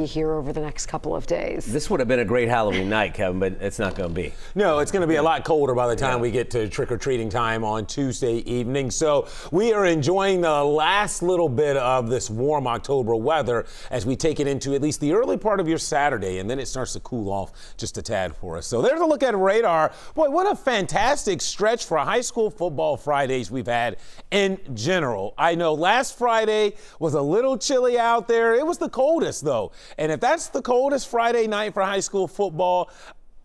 here over the next couple of days. This would have been a great Halloween night, Kevin, but it's not going to be. No, it's going to be a lot colder by the time we get to trick-or-treating time on Tuesday evening. So we are enjoying the last little bit of this warm October weather as we take it into at least the early part of your Saturday, and then it starts to cool off just a tad for us. So there's a look at radar. Boy, what a fantastic stretch for high school football Fridays we've had in general. I know last Friday was a little chilly out there. It was the coldest, though. And if that's the coldest Friday night for high school football,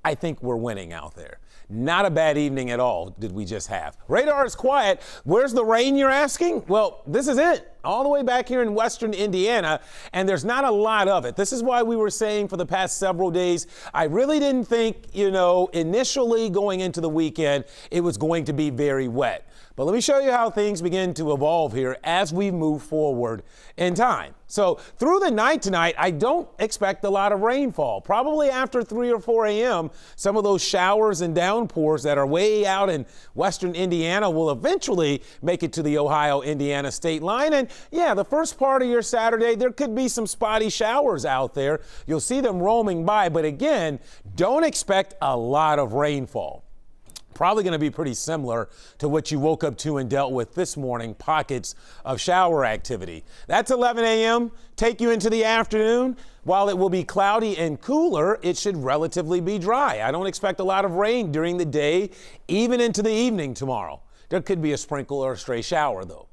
I think we're winning out there. Not a bad evening at all did we just have. Radar is quiet. Where's the rain, you're asking? Well, this is it. All the way back here in western Indiana, and there's not a lot of it. This is why we were saying for the past several days, I really didn't think, initially going into the weekend, it was going to be very wet. But let me show you how things begin to evolve here as we move forward in time. So through the night tonight, I don't expect a lot of rainfall. Probably after 3 or 4 a.m., some of those showers and downpours that are way out in western Indiana will eventually make it to the Ohio-Indiana state line. And yeah, the first part of your Saturday, there could be some spotty showers out there. You'll see them roaming by. But again, don't expect a lot of rainfall. Probably going to be pretty similar to what you woke up to and dealt with this morning, pockets of shower activity. That's 11 a.m. Take you into the afternoon. While it will be cloudy and cooler, it should relatively be dry. I don't expect a lot of rain during the day, even into the evening tomorrow. There could be a sprinkle or a stray shower, though.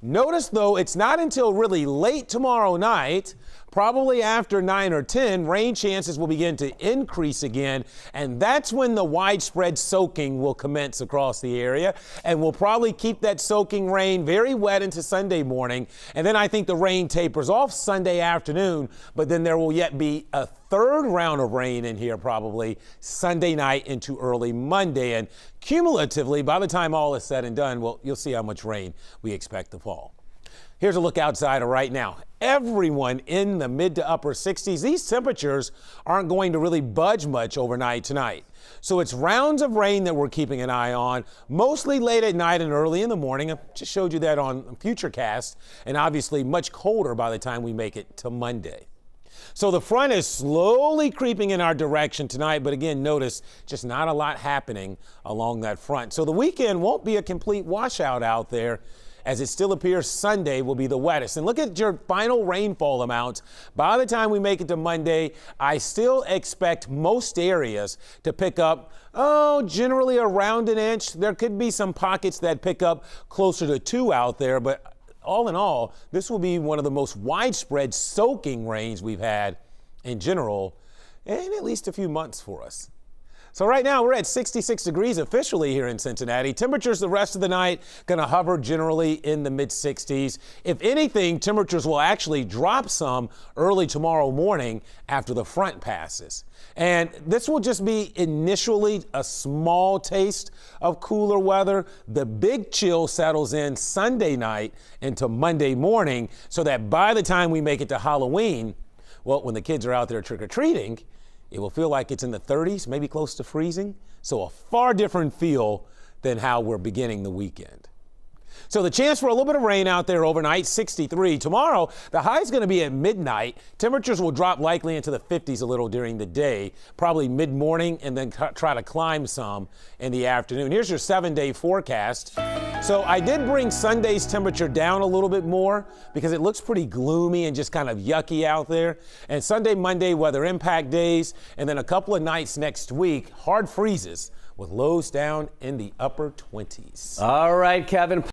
Notice, though, it's not until really late tomorrow night, probably after 9 or 10, rain chances will begin to increase again, and that's when the widespread soaking will commence across the area, and we'll probably keep that soaking rain very wet into Sunday morning, and then I think the rain tapers off Sunday afternoon, but then there will yet be a third round of rain in here probably Sunday night into early Monday, and cumulatively, by the time all is said and done, well, you'll see how much rain we expect to fall. Here's a look outside right now. Everyone in the mid to upper 60s. These temperatures aren't going to really budge much overnight tonight. So it's rounds of rain that we're keeping an eye on, mostly late at night and early in the morning. I just showed you that on Futurecast, and obviously much colder by the time we make it to Monday. So the front is slowly creeping in our direction tonight, but again, notice just not a lot happening along that front. So the weekend won't be a complete washout out there, as it still appears Sunday will be the wettest. And look at your final rainfall amounts. By the time we make it to Monday, I still expect most areas to pick up, generally around an inch. There could be some pockets that pick up closer to 2 out there, but all in all, this will be one of the most widespread soaking rains we've had in general in at least a few months for us. So right now we're at 66 degrees officially here in Cincinnati. Temperatures the rest of the night going to hover generally in the mid 60s. If anything, temperatures will actually drop some early tomorrow morning after the front passes. And this will just be initially a small taste of cooler weather. The big chill settles in Sunday night into Monday morning, so that by the time we make it to Halloween, well, when the kids are out there trick-or-treating, it will feel like it's in the 30s, maybe close to freezing. So a far different feel than how we're beginning the weekend. So the chance for a little bit of rain out there overnight, 63. Tomorrow, the high is going to be at midnight. Temperatures will drop likely into the 50s a little during the day, probably mid-morning, and then try to climb some in the afternoon. Here's your 7-day forecast. So I did bring Sunday's temperature down a little bit more because it looks pretty gloomy and just kind of yucky out there. And Sunday, Monday, weather impact days, and then a couple of nights next week, hard freezes with lows down in the upper 20s. All right, Kevin.